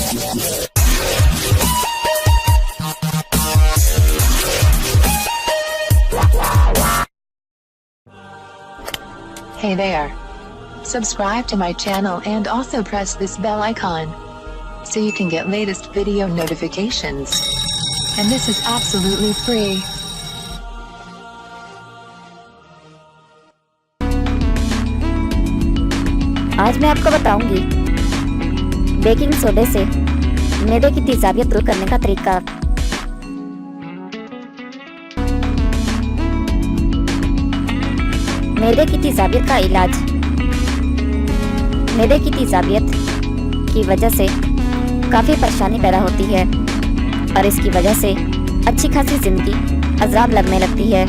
Hey there. Subscribe to my channel and also press this bell icon so you can get latest video notifications. And this is absolutely free. आज मैं आपको बताऊंगी baking सोडे से मैदे की तेजाबियत दूर करने का तरीका। मैदे की तेजाबियत का इलाज। मैदे की तेजाबियत की वजह से काफ़ी परेशानी पैदा होती है और इसकी वजह से अच्छी खासी जिंदगी अजाब लगने लगती है।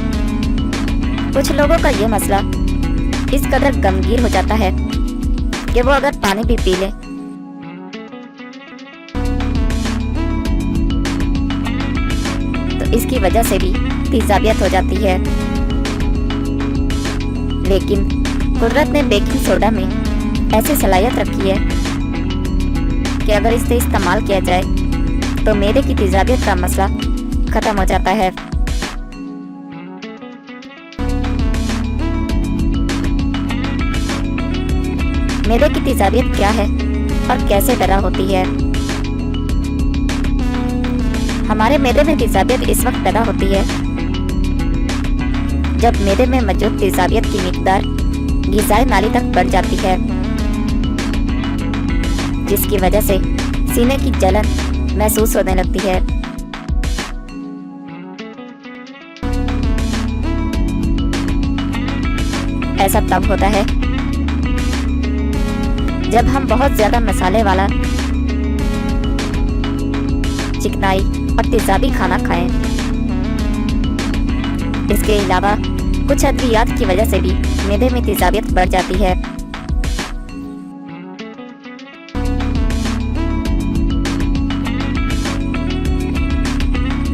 कुछ लोगों का ये मसला इस कदर गमगीन हो जाता है कि वो अगर पानी भी पी ले तो इसकी वजह से भी तेजाबियत हो जाती है। लेकिन कुदरत ने बेकिंग सोडा में ऐसी सलाहियत रखी है कि अगर इसे इस्तेमाल किया जाए तो मैदे की तेजाबियत का मसला खत्म हो जाता है। मैदे की तेजाबियत क्या है और कैसे पैदा होती है? हमारे मैदे में तेजाबियत इस वक्त पैदा होती है जब मैदे में मौजूद तेजाबियत की मिकदार ग़िज़ाई नाली तक बढ़ जाती है, जिसकी वजह से सीने की जलन महसूस होने लगती है। ऐसा तब होता है जब हम बहुत ज़्यादा मसाले वाला, चिकनाई और तेजाबी खाना खाएं। इसके अलावा कुछ अद्वियात की वजह से भी मैदे में तेजाबियत बढ़ जाती है।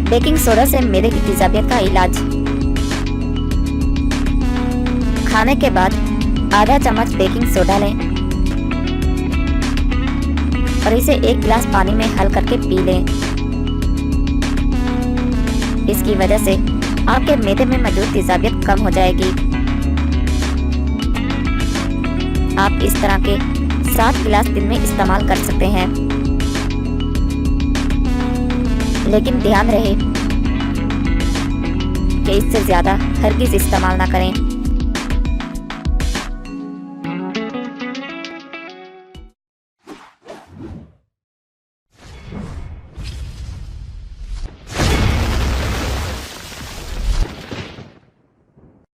बेकिंग सोडा से मैदे की तेजाबियत का इलाज। खाने के बाद आधा चम्मच बेकिंग सोडा लें और इसे 1 गिलास पानी में हल करके पी लें। इसकी वजह से आपके मैदे में मौजूद तेजाबियत कम हो जाएगी। आप इस तरह के 7 गिलास दिन में इस्तेमाल कर सकते हैं, लेकिन ध्यान रहे कि इससे ज़्यादा हरगिज़ इस्तेमाल ना करें।